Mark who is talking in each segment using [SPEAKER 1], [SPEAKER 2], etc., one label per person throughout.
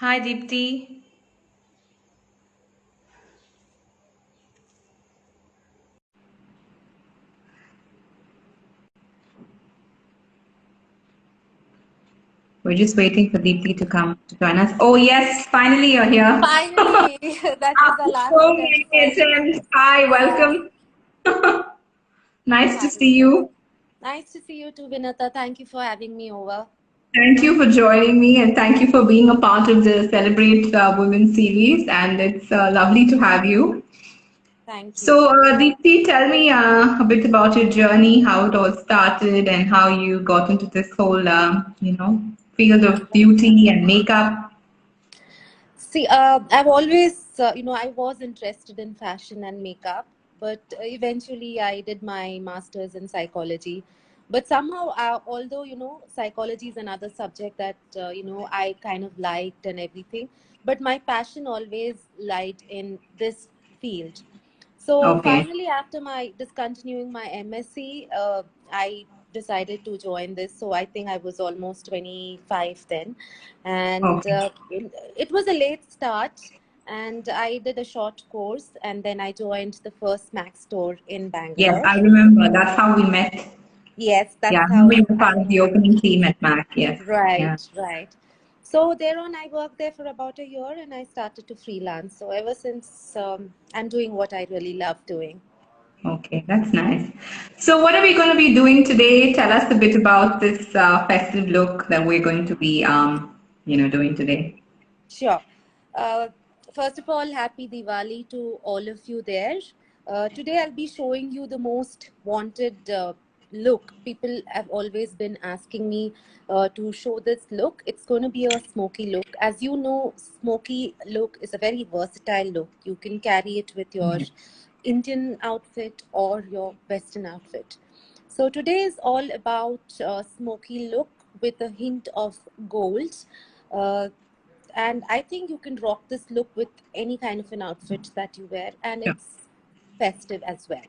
[SPEAKER 1] Hi Deepti. We're just waiting for Deepti to come to join us. Oh yes, finally you're here.
[SPEAKER 2] Finally, that was the
[SPEAKER 1] After
[SPEAKER 2] last
[SPEAKER 1] so
[SPEAKER 2] attempt.
[SPEAKER 1] many
[SPEAKER 2] So,
[SPEAKER 1] attempts. Hi,
[SPEAKER 2] yeah,
[SPEAKER 1] welcome. Nice to
[SPEAKER 2] hi.
[SPEAKER 1] see you.
[SPEAKER 2] Nice to see you too, Vinata. Thank you for having me over.
[SPEAKER 1] Thank you for joining me and thank you for being a part of the Celebrate Women series. And it's lovely to have you.
[SPEAKER 2] Thank you.
[SPEAKER 1] So, Deepti, tell me a bit about your journey, how it all started, and how you got into this whole, field of beauty and makeup.
[SPEAKER 2] See, I've always, I was interested in fashion and makeup, but eventually I did my master's in psychology. But somehow, although, psychology is another subject that, I kind of liked and everything, but my passion always lied in this field. So
[SPEAKER 1] Okay.
[SPEAKER 2] finally, after my discontinuing my MSc, I decided to join this. So I think I was almost 25 then, and
[SPEAKER 1] Okay.
[SPEAKER 2] it was a late start. And I did a short course, and then I joined the first Mac store in
[SPEAKER 1] Yes,
[SPEAKER 2] Bangalore.
[SPEAKER 1] I remember. That's how we met.
[SPEAKER 2] Yes,
[SPEAKER 1] Yeah, I
[SPEAKER 2] that's
[SPEAKER 1] remember
[SPEAKER 2] how
[SPEAKER 1] you were
[SPEAKER 2] I
[SPEAKER 1] part of the
[SPEAKER 2] met.
[SPEAKER 1] opening team at Mac. Yes. Yeah.
[SPEAKER 2] Right, right. So thereon, I worked there for about a year, and I started to freelance. So ever since, I'm doing what I really love doing.
[SPEAKER 1] Okay, that's nice. So, what are we going to be doing today? Tell us a bit about this festive look that we're going to be, doing today.
[SPEAKER 2] Sure. Uh, First of all, happy Diwali to all of you there. Today, I'll be showing you the most wanted look. People have always been asking me to show this look. It's going to be a smoky look. As you know, smoky look is a very versatile look. You can carry it with your Indian outfit or your Western outfit. So today is all about smoky look with a hint of gold. Uh, and I think you can rock this look with any kind of an outfit that you wear, and
[SPEAKER 1] Sure.
[SPEAKER 2] it's festive as well.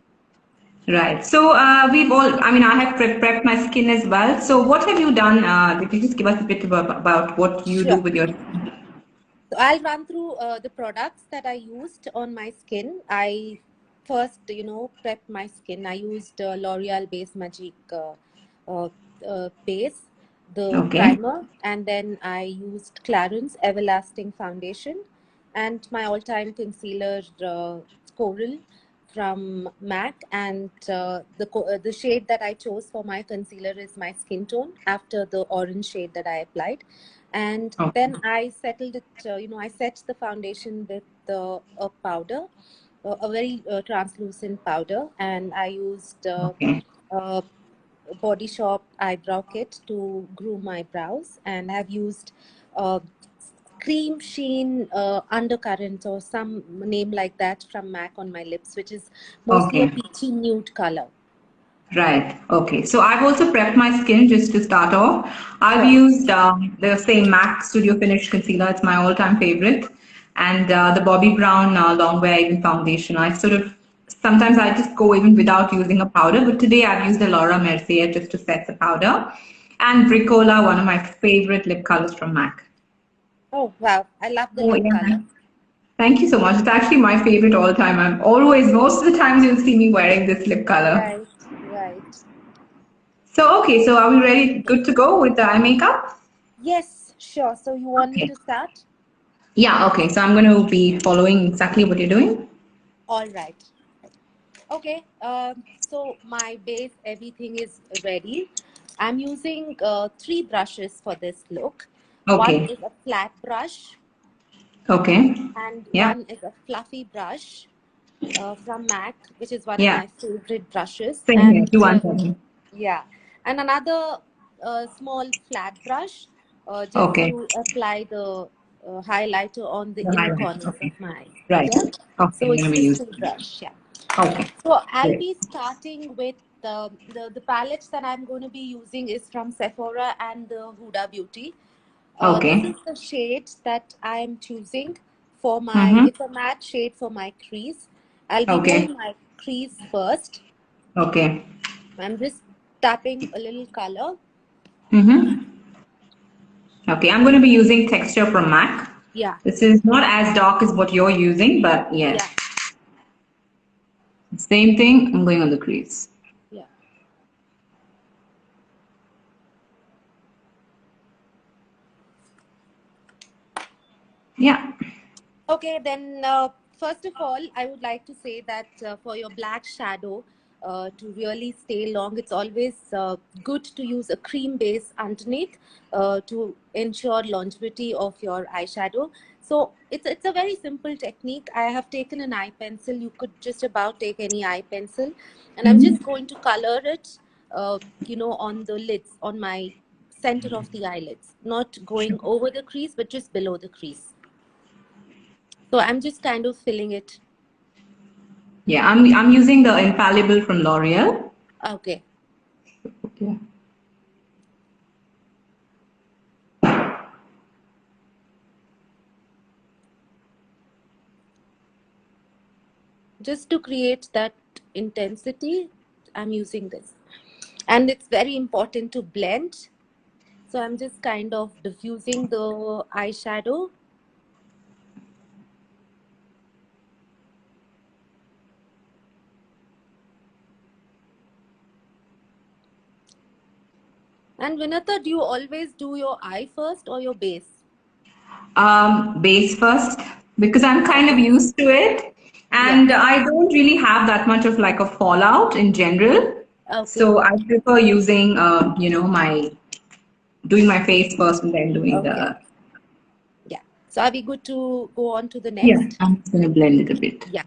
[SPEAKER 1] Right. So, I have prepped my skin as well. So, what have you done? Could you just give us a bit about what you do
[SPEAKER 2] Sure.
[SPEAKER 1] with your.
[SPEAKER 2] So I'll run through the products that I used on my skin. I first, prepped my skin. I used L'Oreal Base Magic uh, base, the
[SPEAKER 1] Okay.
[SPEAKER 2] primer, and then I used Clarins Everlasting Foundation, and my all-time concealer, Coral from MAC. And the shade that I chose for my concealer is my skin tone after the orange shade that I applied. And
[SPEAKER 1] Okay.
[SPEAKER 2] then I settled it, I set the foundation with a powder, a very translucent powder, and I used
[SPEAKER 1] Okay.
[SPEAKER 2] uh, Body Shop eyebrow kit to groom my brows, and I've used uh, cream sheen undercurrent or some name like that from MAC on my lips, which is mostly a
[SPEAKER 1] Okay.
[SPEAKER 2] peachy nude color.
[SPEAKER 1] Right. Okay. So I've also prepped my skin just to start off. I've
[SPEAKER 2] Sure.
[SPEAKER 1] used the same MAC Studio Finish concealer. It's my all-time favorite, and the Bobbi Brown Long Wear Even foundation. I sort of sometimes I just go even without using a powder, but today I've used the Laura Mercier just to set the powder, and Bricola, one of my favorite lip colors from MAC.
[SPEAKER 2] Oh, wow. I love the
[SPEAKER 1] Oh
[SPEAKER 2] lip
[SPEAKER 1] yeah.
[SPEAKER 2] color.
[SPEAKER 1] Thank you so much. It's actually my favorite all time. Most of the times you'll see me wearing this lip color.
[SPEAKER 2] Right, right.
[SPEAKER 1] So, okay, so are we ready, good to go with the eye makeup?
[SPEAKER 2] Yes, sure. So you want me
[SPEAKER 1] Okay.
[SPEAKER 2] to start?
[SPEAKER 1] Yeah, okay, so I'm going to be following exactly what you're doing.
[SPEAKER 2] All right. Okay. So my base, everything is ready. I'm using three brushes for this look. One
[SPEAKER 1] Okay,
[SPEAKER 2] is a flat brush,
[SPEAKER 1] okay.
[SPEAKER 2] and
[SPEAKER 1] Yeah,
[SPEAKER 2] one is a fluffy brush from MAC, which is one of
[SPEAKER 1] yeah.
[SPEAKER 2] my favorite brushes.
[SPEAKER 1] Same here,
[SPEAKER 2] And
[SPEAKER 1] do one for me.
[SPEAKER 2] yeah, and another small flat brush just
[SPEAKER 1] Okay,
[SPEAKER 2] to apply the highlighter on the
[SPEAKER 1] the
[SPEAKER 2] inner
[SPEAKER 1] highlight.
[SPEAKER 2] corners of
[SPEAKER 1] Okay,
[SPEAKER 2] my eye.
[SPEAKER 1] right.
[SPEAKER 2] Yeah.
[SPEAKER 1] Okay,
[SPEAKER 2] So
[SPEAKER 1] I'm going
[SPEAKER 2] it's
[SPEAKER 1] to be
[SPEAKER 2] just
[SPEAKER 1] using.
[SPEAKER 2] two brush. Yeah.
[SPEAKER 1] Okay,
[SPEAKER 2] So I'll
[SPEAKER 1] great.
[SPEAKER 2] be starting with the palettes that I'm going to be using is from Sephora and the Huda Beauty. This
[SPEAKER 1] Okay.
[SPEAKER 2] is the shade that I'm choosing for my,
[SPEAKER 1] Mm-hmm.
[SPEAKER 2] it's a matte shade for my crease. I'll be
[SPEAKER 1] Okay,
[SPEAKER 2] doing my crease first.
[SPEAKER 1] okay.
[SPEAKER 2] I'm just tapping a little color.
[SPEAKER 1] Mm-hmm. Okay, I'm going to be using texture from MAC.
[SPEAKER 2] Yeah.
[SPEAKER 1] This is not as dark as what you're using, but yes.
[SPEAKER 2] Yeah.
[SPEAKER 1] Same thing, I'm going on the crease.
[SPEAKER 2] Yeah.
[SPEAKER 1] Yeah.
[SPEAKER 2] Okay, then first of all, I would like to say that for your black shadow to really stay long, it's always good to use a cream base underneath to ensure longevity of your eyeshadow. So it's a very simple technique. I have taken an eye pencil. You could just about take any eye pencil, and I'm just going to color it, on the lids, on my center of the eyelids, not going over the crease, but just below the crease. So I'm just kind of filling it.
[SPEAKER 1] Yeah, I'm using the Infallible from L'Oreal.
[SPEAKER 2] Okay.
[SPEAKER 1] Yeah.
[SPEAKER 2] Just to create that intensity, I'm using this. And it's very important to blend. So I'm just kind of diffusing the eyeshadow. And Vinata, do you always do your eye first or your base?
[SPEAKER 1] Base first, because I'm kind of used to it, and
[SPEAKER 2] Yeah.
[SPEAKER 1] I don't really have that much of like a fallout in general.
[SPEAKER 2] Okay.
[SPEAKER 1] So I prefer using, my doing my face first and then doing
[SPEAKER 2] Okay.
[SPEAKER 1] the.
[SPEAKER 2] Yeah. So are we good to go on to the
[SPEAKER 1] Yeah,
[SPEAKER 2] next?
[SPEAKER 1] I'm just gonna blend it a bit.
[SPEAKER 2] Yeah.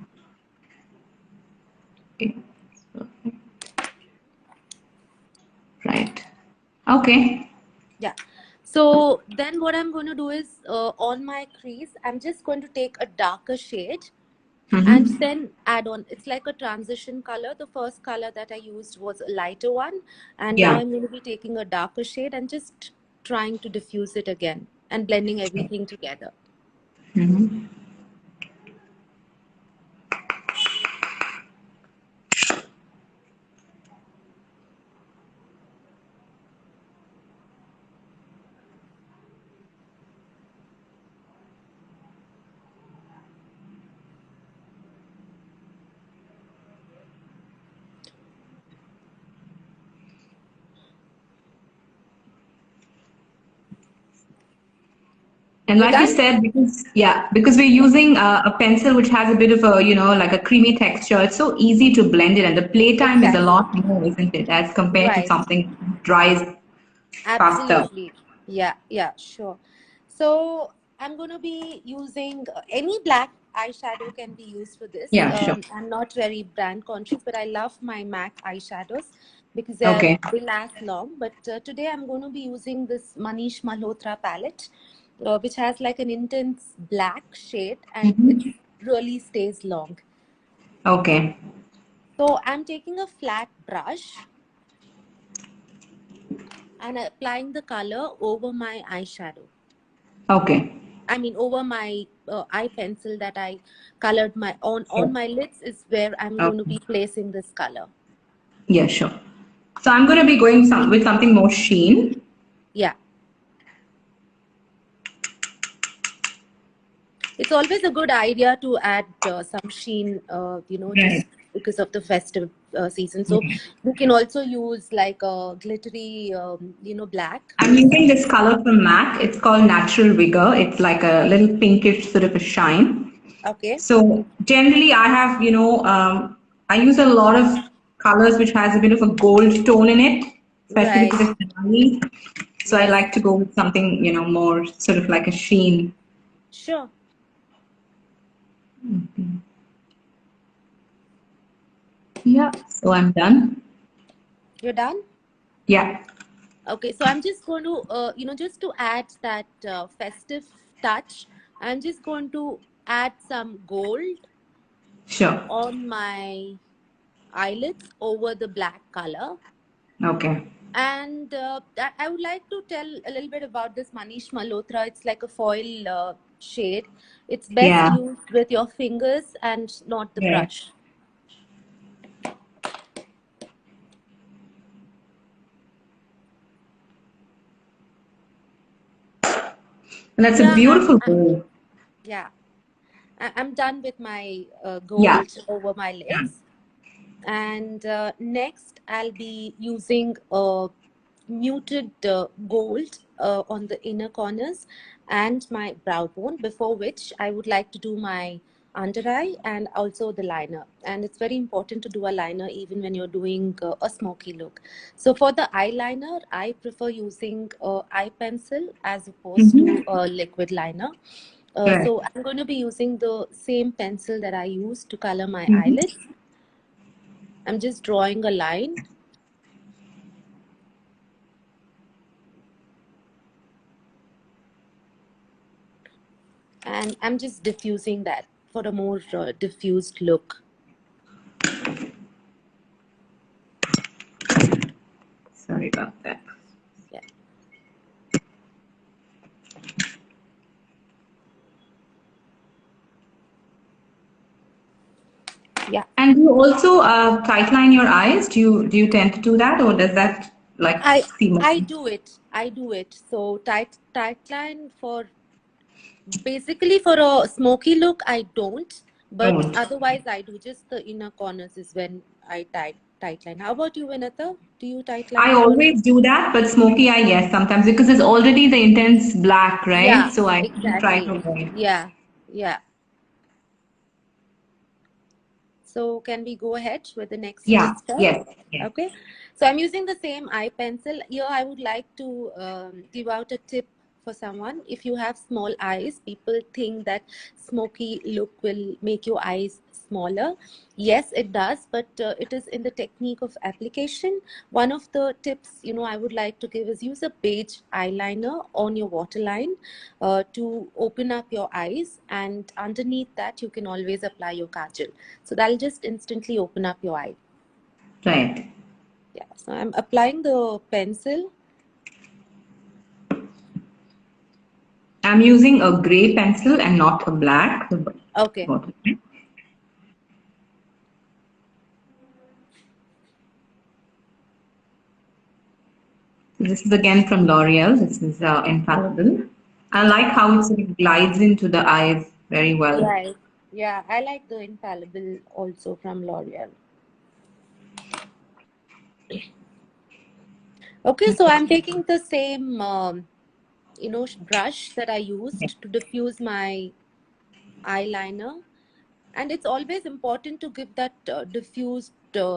[SPEAKER 1] Okay. Right. Okay.
[SPEAKER 2] Yeah. So then what I'm going to do is on my crease, I'm just going to take a darker shade and
[SPEAKER 1] Mm-hmm.
[SPEAKER 2] then add on. It's like a transition color. The first color that I used was a lighter one, and now
[SPEAKER 1] Yeah.
[SPEAKER 2] I'm going to be taking a darker shade and just trying to diffuse it again and blending everything together.
[SPEAKER 1] Mm-hmm. And
[SPEAKER 2] You're
[SPEAKER 1] like you
[SPEAKER 2] done?
[SPEAKER 1] said, because we're using a pencil which has a bit of a, like a creamy texture, it's so easy to blend it, and the playtime is a
[SPEAKER 2] Exactly.
[SPEAKER 1] lot more, isn't it, as compared to
[SPEAKER 2] Right.
[SPEAKER 1] something dries faster.
[SPEAKER 2] Absolutely. Yeah, yeah, sure. So I'm going to be using any black eyeshadow can be used for this.
[SPEAKER 1] Yeah, sure.
[SPEAKER 2] I'm not very brand conscious, but I love my MAC eyeshadows because
[SPEAKER 1] Okay.
[SPEAKER 2] they last long. But today I'm going to be using this Manish Malhotra palette, which has like an intense black shade and it
[SPEAKER 1] Mm-hmm.
[SPEAKER 2] really stays long.
[SPEAKER 1] Okay.
[SPEAKER 2] So I'm taking a flat brush and applying the color over my eyeshadow.
[SPEAKER 1] Okay.
[SPEAKER 2] I mean, over my eye pencil that I colored my on
[SPEAKER 1] Sure.
[SPEAKER 2] my lids is where I'm going to
[SPEAKER 1] Okay.
[SPEAKER 2] be placing this color.
[SPEAKER 1] Yeah, sure. So I'm going to be going with something more sheen.
[SPEAKER 2] Yeah, it's always a good idea to add some sheen, just
[SPEAKER 1] Right.
[SPEAKER 2] because of the festive season. So
[SPEAKER 1] Yeah.
[SPEAKER 2] you can also use like a glittery, black.
[SPEAKER 1] I'm using this color from MAC. It's called Natural Vigor. It's like a little pinkish sort of a shine.
[SPEAKER 2] Okay,
[SPEAKER 1] So generally, I have, I use a lot of colors which has a bit of a gold tone in it, especially
[SPEAKER 2] right.
[SPEAKER 1] because it's Diwali. So I
[SPEAKER 2] Yes,
[SPEAKER 1] like to go with something, more sort of like a sheen.
[SPEAKER 2] sure.
[SPEAKER 1] Yeah. So I'm done.
[SPEAKER 2] You're done.
[SPEAKER 1] Yeah.
[SPEAKER 2] Okay, so I'm just going to, just to add that festive touch, I'm just going to add some gold
[SPEAKER 1] Sure.
[SPEAKER 2] on my eyelids over the black color.
[SPEAKER 1] Okay.
[SPEAKER 2] And I would like to tell a little bit about this Manish Malhotra. It's like a foil shade. It's best
[SPEAKER 1] Yeah.
[SPEAKER 2] used with your fingers and not the
[SPEAKER 1] Right.
[SPEAKER 2] brush.
[SPEAKER 1] And that's a
[SPEAKER 2] Yeah,
[SPEAKER 1] beautiful bow.
[SPEAKER 2] Yeah, I'm done with my
[SPEAKER 1] Yeah.
[SPEAKER 2] gold over my
[SPEAKER 1] Done.
[SPEAKER 2] lids. And next, I'll be using muted gold on the inner corners and my brow bone, before which I would like to do my under eye and also the liner. And it's very important to do a liner even when you're doing a smoky look. So for the eyeliner, I prefer using eye pencil as opposed to a liquid liner.
[SPEAKER 1] Correct.
[SPEAKER 2] So I'm going to be using the same pencil that I use to color my
[SPEAKER 1] Mm-hmm.
[SPEAKER 2] eyelids. I'm just drawing a line. And I'm just diffusing that for a more diffused look.
[SPEAKER 1] Sorry about that.
[SPEAKER 2] Yeah. Yeah.
[SPEAKER 1] And do you also tightline your eyes? Do you tend to do that, or does that like seem
[SPEAKER 2] I
[SPEAKER 1] okay?
[SPEAKER 2] do it. I do it. So tight line for basically for a smoky look, I don't. But
[SPEAKER 1] Don't.
[SPEAKER 2] otherwise, I do. Just the inner corners is when I tight line. How about you, Vinata? Do you tight
[SPEAKER 1] I
[SPEAKER 2] line your?
[SPEAKER 1] always do that, but smoky eye, yes, sometimes because it's already the intense black, right?
[SPEAKER 2] Yeah,
[SPEAKER 1] So I try to
[SPEAKER 2] exactly.
[SPEAKER 1] avoid.
[SPEAKER 2] Yeah, yeah. So can we go ahead with the next
[SPEAKER 1] Yeah,
[SPEAKER 2] step?
[SPEAKER 1] yes, yes.
[SPEAKER 2] Okay. So I'm using the same eye pencil. Here I would like to give out a tip for someone. If you have small eyes, people think that smoky look will make your eyes smaller. Yes, it does, but it is in the technique of application. One of the tips, I would like to give is use a beige eyeliner on your waterline to open up your eyes, and underneath that you can always apply your kajal. So that'll just instantly open up your eye.
[SPEAKER 1] Right.
[SPEAKER 2] Yeah, so I'm applying the pencil.
[SPEAKER 1] I'm using a gray pencil and not a black.
[SPEAKER 2] Okay.
[SPEAKER 1] Bottom. This is again from L'Oreal. This is infallible. I like how it sort of glides into the eyes very well.
[SPEAKER 2] Right. Yeah, I like the infallible also from L'Oreal. Okay, so I'm taking the same brush that I used to diffuse my eyeliner, and it's always important to give that diffused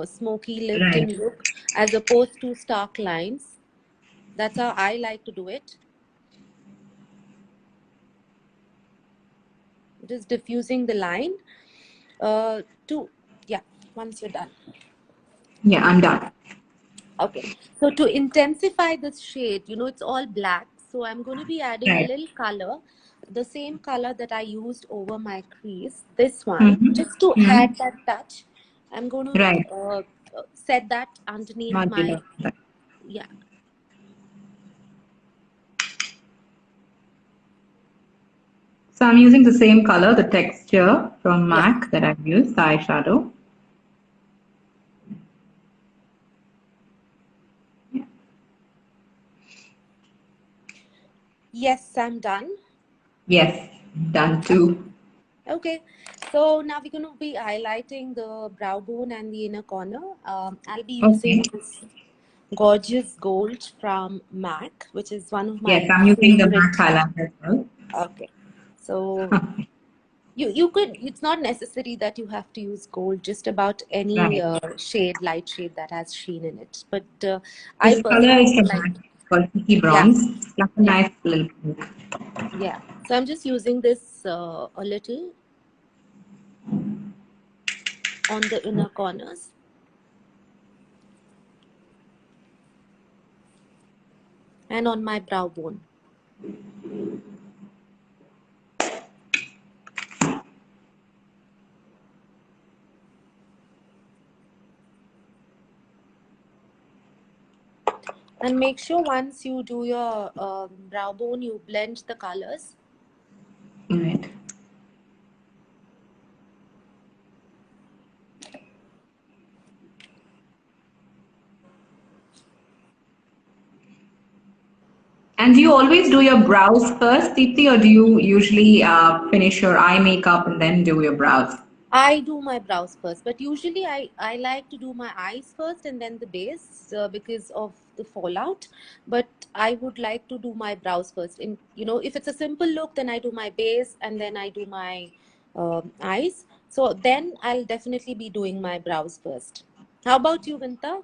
[SPEAKER 2] smoky lifting
[SPEAKER 1] Right.
[SPEAKER 2] look as opposed to stark lines. That's how I like to do it. Just diffusing the line to yeah, once you're done.
[SPEAKER 1] Yeah, I'm done.
[SPEAKER 2] Okay, so to intensify this shade, it's all black, so I'm going to be adding a
[SPEAKER 1] Right.
[SPEAKER 2] little color, the same color that I used over my crease, this one,
[SPEAKER 1] Mm-hmm.
[SPEAKER 2] just to
[SPEAKER 1] Mm-hmm.
[SPEAKER 2] add that touch. I'm going to
[SPEAKER 1] Right.
[SPEAKER 2] set that underneath my,
[SPEAKER 1] Modular. Right.
[SPEAKER 2] yeah.
[SPEAKER 1] So I'm using the same color, the texture from
[SPEAKER 2] Yeah.
[SPEAKER 1] MAC that I've used, the eyeshadow.
[SPEAKER 2] Yes, I'm done.
[SPEAKER 1] Yes, done too.
[SPEAKER 2] Okay, so now we're going to be highlighting the brow bone and the inner corner. I'll be
[SPEAKER 1] Okay.
[SPEAKER 2] using this gorgeous gold from MAC, which is one of
[SPEAKER 1] Yes,
[SPEAKER 2] my
[SPEAKER 1] I'm using the MAC
[SPEAKER 2] favorite.
[SPEAKER 1] highlighter as well.
[SPEAKER 2] Okay, so you could, it's not necessary that you have to use gold, just about any
[SPEAKER 1] Right.
[SPEAKER 2] light shade that has sheen in it. But I
[SPEAKER 1] This color is
[SPEAKER 2] personally
[SPEAKER 1] from
[SPEAKER 2] like,
[SPEAKER 1] MAC. It's called Tiki
[SPEAKER 2] yeah,
[SPEAKER 1] Bronze. It's like a
[SPEAKER 2] yeah,
[SPEAKER 1] nice little pink.
[SPEAKER 2] yeah. So I'm just using this a little on the inner corners. And on my brow bone. And make sure once you do your brow bone, you blend the colors.
[SPEAKER 1] Right. And do you always do your brows first, Deepthi, or do you usually finish your eye makeup and then do your brows?
[SPEAKER 2] I do my brows first, but usually I like to do my eyes first and then the base because of the fallout. But I would like to do my brows first. In if it's a simple look, then I do my base and then I do my eyes. So then I'll definitely be doing my brows first. How about you, Vinta?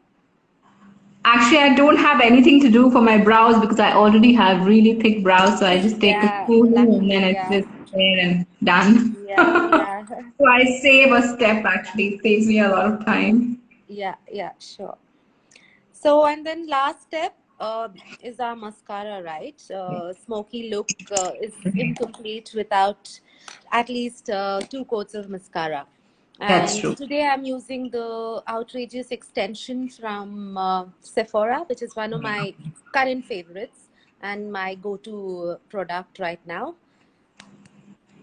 [SPEAKER 1] Actually, I don't have anything to do for my brows because I already have really thick brows. So I just take a
[SPEAKER 2] Yeah,
[SPEAKER 1] spoon and then
[SPEAKER 2] lucky.
[SPEAKER 1] it's
[SPEAKER 2] Yeah,
[SPEAKER 1] just there and done.
[SPEAKER 2] yeah, yeah,
[SPEAKER 1] So I save a step actually. It saves me a lot of time.
[SPEAKER 2] yeah, yeah. Sure. So, and then last step is our mascara, right? Smoky look is incomplete without at least 2 coats of mascara.
[SPEAKER 1] That's
[SPEAKER 2] And
[SPEAKER 1] true.
[SPEAKER 2] today I'm using the Outrageous extension from Sephora, which is one of my current favorites and my go-to product right now.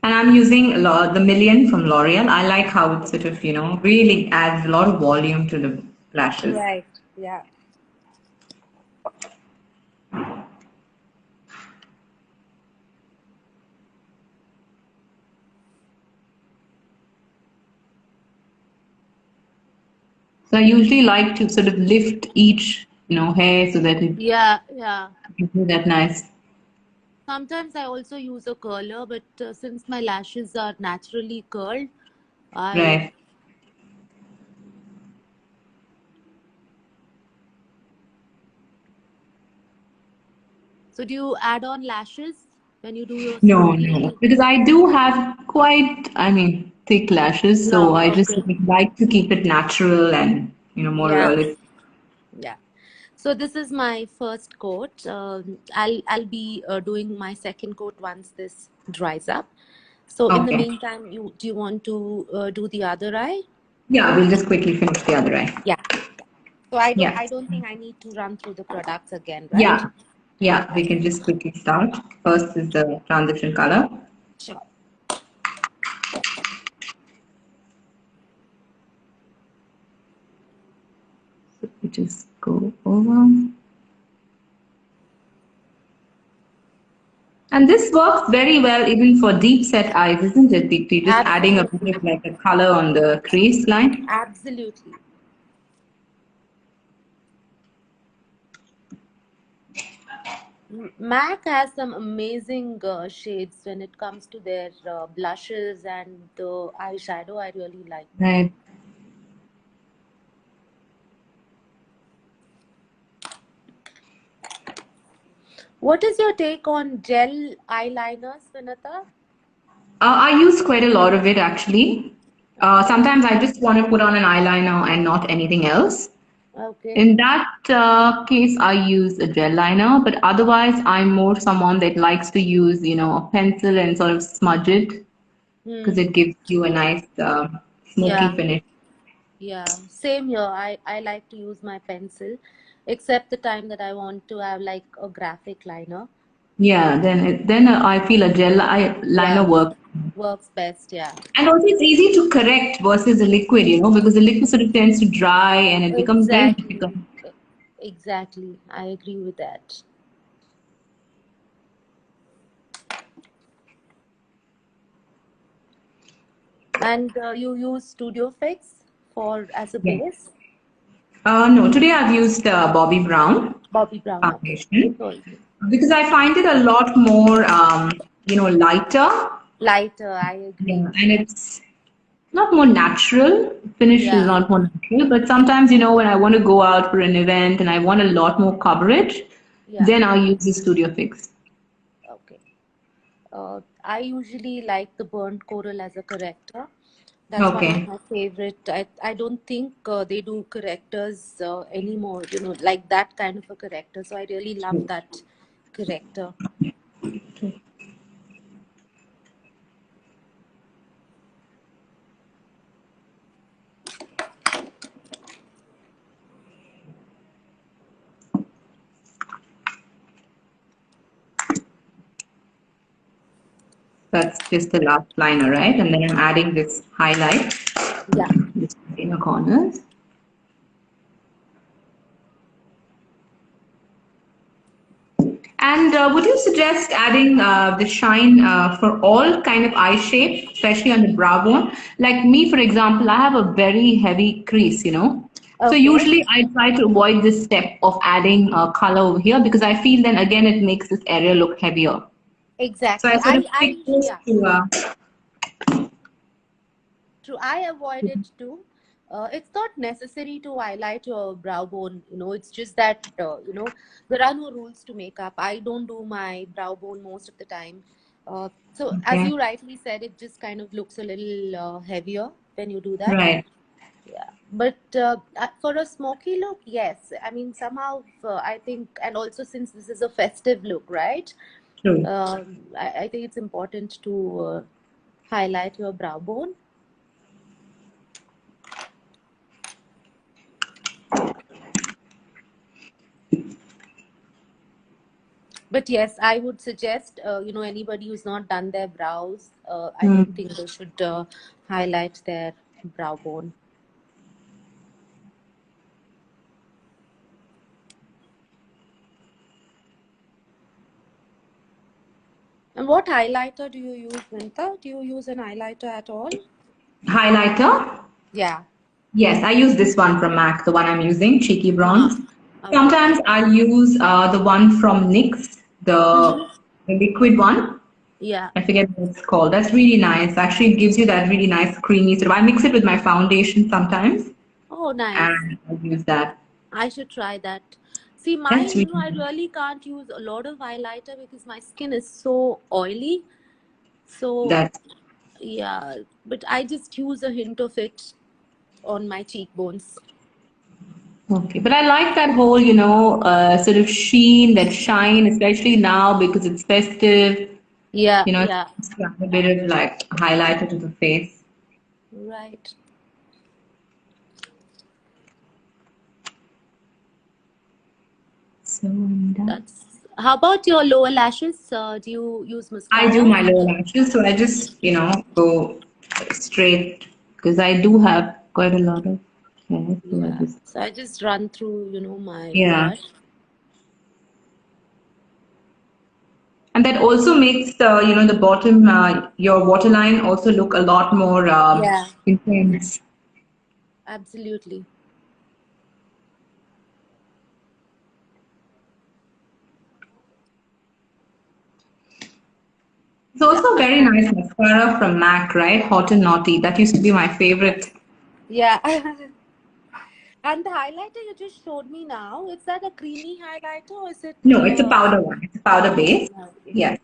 [SPEAKER 1] And I'm using the Million from L'Oreal. I like how it sort of, really adds a lot of volume to the lashes.
[SPEAKER 2] Right. Yeah.
[SPEAKER 1] So I usually like to sort of lift each, hair so that it
[SPEAKER 2] Yeah. Yeah.
[SPEAKER 1] gives me that nice.
[SPEAKER 2] Sometimes I also use a curler, but since my lashes are naturally curled, I
[SPEAKER 1] Right.
[SPEAKER 2] so do you add on lashes when you do your
[SPEAKER 1] No, no,
[SPEAKER 2] smoky
[SPEAKER 1] because I do have quite, thick lashes, so
[SPEAKER 2] long?
[SPEAKER 1] I just
[SPEAKER 2] Okay.
[SPEAKER 1] like to keep it natural and, more
[SPEAKER 2] Yeah,
[SPEAKER 1] realistic.
[SPEAKER 2] yeah. So this is my first coat. I'll be doing my second coat once this dries up. So in the
[SPEAKER 1] Okay.
[SPEAKER 2] meantime, do you want to do the other eye?
[SPEAKER 1] Yeah, we'll just quickly finish the other eye.
[SPEAKER 2] Yeah. So I don't
[SPEAKER 1] Yeah.
[SPEAKER 2] I don't think I need to run through the products again, right?
[SPEAKER 1] Yeah. Yeah, we can just quickly start. First is the transition color.
[SPEAKER 2] Sure.
[SPEAKER 1] So we just go over. And this works very well even for deep set eyes, isn't it, Deepti? Just adding a bit
[SPEAKER 2] Absolutely.
[SPEAKER 1] of like a color on the crease line.
[SPEAKER 2] Absolutely. MAC has some amazing shades when it comes to their blushes and the eyeshadow. I really like.
[SPEAKER 1] Right.
[SPEAKER 2] What is your take on gel eyeliners, Vinata?
[SPEAKER 1] I use quite a lot of it actually.
[SPEAKER 2] Okay.
[SPEAKER 1] Sometimes I just want to put on an eyeliner and not anything else.
[SPEAKER 2] Okay.
[SPEAKER 1] In that case, I use a gel liner, but otherwise, I'm more someone that likes to use, a pencil and sort of smudge it because
[SPEAKER 2] Hmm.
[SPEAKER 1] it gives you a nice smoky
[SPEAKER 2] Yeah.
[SPEAKER 1] finish.
[SPEAKER 2] Yeah. Same here. I like to use my pencil, except the time that I want to have like a graphic liner.
[SPEAKER 1] Yeah, then I feel a gel liner
[SPEAKER 2] Yeah.
[SPEAKER 1] works.
[SPEAKER 2] Works best. Yeah.
[SPEAKER 1] And also, it's easy to correct versus a liquid, because the liquid sort of tends to dry and it becomes very
[SPEAKER 2] Exactly.
[SPEAKER 1] difficult.
[SPEAKER 2] Exactly. I agree with that. And you use Studio Fix for as a
[SPEAKER 1] Yeah.
[SPEAKER 2] base?
[SPEAKER 1] No, today I've used Bobby Brown
[SPEAKER 2] Bobby Brown, okay.
[SPEAKER 1] foundation
[SPEAKER 2] So
[SPEAKER 1] because I find it a lot more, lighter.
[SPEAKER 2] lighter, I
[SPEAKER 1] Yeah,
[SPEAKER 2] agree.
[SPEAKER 1] and it's not more natural. Finish is
[SPEAKER 2] Yeah,
[SPEAKER 1] not more natural, but sometimes, when I want to go out for an event and I want a lot more coverage,
[SPEAKER 2] yeah,
[SPEAKER 1] then I'll use the Studio Fix.
[SPEAKER 2] okay. I usually like the burnt coral as a corrector. That's one of
[SPEAKER 1] Okay.
[SPEAKER 2] my favorite. I don't think they do correctors anymore, like that kind of a corrector. So I really love that corrector.
[SPEAKER 1] That's just the last liner, right? And then I'm adding this highlight,
[SPEAKER 2] Yeah.
[SPEAKER 1] this inner corners. And would you suggest adding the shine for all kind of eye shapes, especially on the brow bone? Like me, for example, I have a very heavy crease, you know. So
[SPEAKER 2] Okay.
[SPEAKER 1] usually I try to avoid this step of adding color over here because I feel then again it makes this area look heavier. So I
[SPEAKER 2] Exactly.
[SPEAKER 1] sort of stick close
[SPEAKER 2] Yeah,
[SPEAKER 1] to,
[SPEAKER 2] true. I avoid it too. It's not necessary to highlight your brow bone, it's just that, there are no rules to makeup. I don't do my brow bone most of the time. So, as
[SPEAKER 1] okay,
[SPEAKER 2] you rightly said, it just kind of looks a little heavier when you do that.
[SPEAKER 1] right,
[SPEAKER 2] Yeah. But for a smoky look, yes. I mean, somehow, I think, and also since this is a festive look, right?
[SPEAKER 1] true.
[SPEAKER 2] I think it's important to highlight your brow bone. But yes, I would suggest, anybody who's not done their brows, I
[SPEAKER 1] Hmm.
[SPEAKER 2] don't think they should highlight their brow bone. And what highlighter do you use, Vinta? Do you use an highlighter at all?
[SPEAKER 1] Highlighter.
[SPEAKER 2] Yeah.
[SPEAKER 1] Yes, I use this one from MAC, the one I'm using, Cheeky
[SPEAKER 2] Uh-huh.
[SPEAKER 1] Bronze.
[SPEAKER 2] Okay.
[SPEAKER 1] Sometimes I use the one from NYX,
[SPEAKER 2] Mm-hmm.
[SPEAKER 1] the liquid one.
[SPEAKER 2] Yeah.
[SPEAKER 1] I forget what it's called. That's really nice. Actually, it gives you that really nice creamy sort of. I mix it with my foundation sometimes,
[SPEAKER 2] Oh, nice.
[SPEAKER 1] and I use that.
[SPEAKER 2] I should try that. See,
[SPEAKER 1] That's
[SPEAKER 2] mine,
[SPEAKER 1] really
[SPEAKER 2] I
[SPEAKER 1] nice.
[SPEAKER 2] really can't use a lot of highlighter because my skin is so oily. So,
[SPEAKER 1] That's
[SPEAKER 2] yeah, but I just use a hint of it on my cheekbones.
[SPEAKER 1] okay. But I like that whole, sort of sheen, that shine, especially now because it's festive.
[SPEAKER 2] Yeah,
[SPEAKER 1] You know,
[SPEAKER 2] yeah,
[SPEAKER 1] it's got a bit of like highlighter to the face.
[SPEAKER 2] right.
[SPEAKER 1] So I'm done.
[SPEAKER 2] That's how about your lower lashes? Do you use
[SPEAKER 1] I do
[SPEAKER 2] mascara?
[SPEAKER 1] my lower lashes, so I just, go straight because I do have quite a lot of hair. So I
[SPEAKER 2] Yeah.
[SPEAKER 1] just,
[SPEAKER 2] So I just run through, my
[SPEAKER 1] yeah.
[SPEAKER 2] brush.
[SPEAKER 1] And that also makes the bottom, your waterline also look a lot more
[SPEAKER 2] Yeah,
[SPEAKER 1] intense.
[SPEAKER 2] absolutely.
[SPEAKER 1] It's
[SPEAKER 2] Yeah.
[SPEAKER 1] also a very nice mascara from MAC, right? Hot and Naughty. That used to be my favorite.
[SPEAKER 2] Yeah. And the highlighter you just showed me now, is that a creamy highlighter or is it
[SPEAKER 1] No, it's a powder one. It's a powder base.
[SPEAKER 2] okay.
[SPEAKER 1] Yes.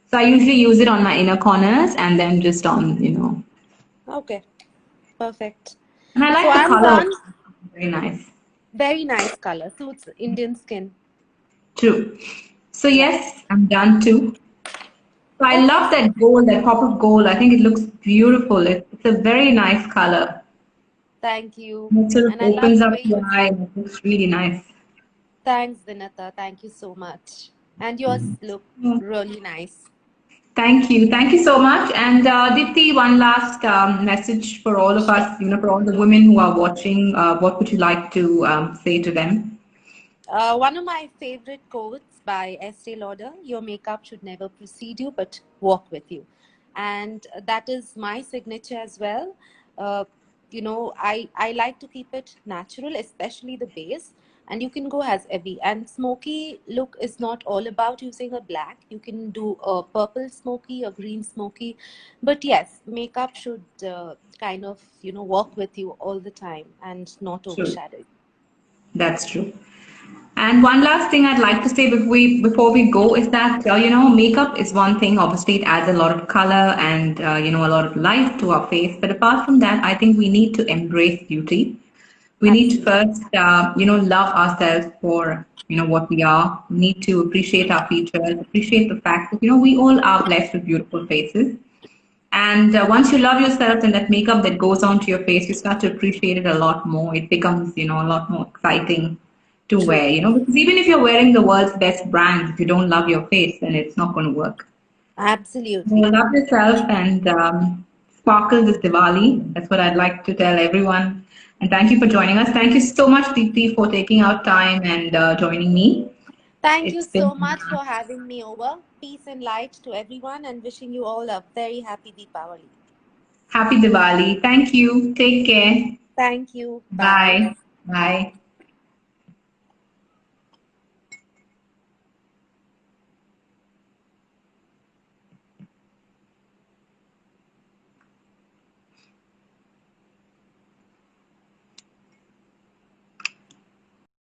[SPEAKER 1] So I usually use it on my inner corners and then just on.
[SPEAKER 2] Okay, perfect.
[SPEAKER 1] And I
[SPEAKER 2] So
[SPEAKER 1] like the
[SPEAKER 2] I'm
[SPEAKER 1] color.
[SPEAKER 2] done.
[SPEAKER 1] Very nice.
[SPEAKER 2] Very nice color. Suits Indian skin.
[SPEAKER 1] True. So
[SPEAKER 2] Yeah.
[SPEAKER 1] yes, I'm done too. So I
[SPEAKER 2] Okay.
[SPEAKER 1] love that gold, that pop of gold. I think it looks beautiful. It's a very nice color.
[SPEAKER 2] Thank you.
[SPEAKER 1] It sort of
[SPEAKER 2] And I love
[SPEAKER 1] opens
[SPEAKER 2] the
[SPEAKER 1] up
[SPEAKER 2] way
[SPEAKER 1] your
[SPEAKER 2] you
[SPEAKER 1] eye and it looks really nice.
[SPEAKER 2] Thanks, Vinata. Thank you so much. And yours look
[SPEAKER 1] Mm.
[SPEAKER 2] really nice.
[SPEAKER 1] Thank you. Thank you so much. And Dipti, one last message for all of us, for all the women who are watching. What would you like to say to them?
[SPEAKER 2] One of my favorite quotes by Estee Lauder: "Your makeup should never precede you, but walk with you," and that is my signature as well. Uh, I like to keep it natural, especially the base. And you can go as heavy. And smoky look is not all about using a black. You can do a purple smoky, a green smoky. But yes, makeup should kind of walk with you all the time and not
[SPEAKER 1] True.
[SPEAKER 2] overshadow.
[SPEAKER 1] That's true. And one last thing I'd like to say before we go is that makeup is one thing. Obviously, it adds a lot of color and a lot of life to our face. But apart from that, I think we need to embrace beauty. We need to
[SPEAKER 2] Absolutely.
[SPEAKER 1] first love ourselves for what we are. We need to appreciate our features, appreciate the fact that we all are blessed with beautiful faces. And once you love yourself and that makeup that goes onto your face, you start to appreciate it a lot more. It becomes, a lot more exciting to
[SPEAKER 2] True.
[SPEAKER 1] wear, because even if you're wearing the world's best brands, if you don't love your face, then it's not going to work. So
[SPEAKER 2] Absolutely.
[SPEAKER 1] love yourself and sparkle this Diwali. That's what I'd like to tell everyone. And thank you for joining us. Thank you so much, Deepti, for taking out time and joining me.
[SPEAKER 2] Thank you
[SPEAKER 1] It's been
[SPEAKER 2] so much for having me over. Peace and light to everyone, and wishing you all a very happy Deepavali.
[SPEAKER 1] happy Diwali. Thank you. Take care.
[SPEAKER 2] Thank you. Bye.
[SPEAKER 1] Bye. Bye.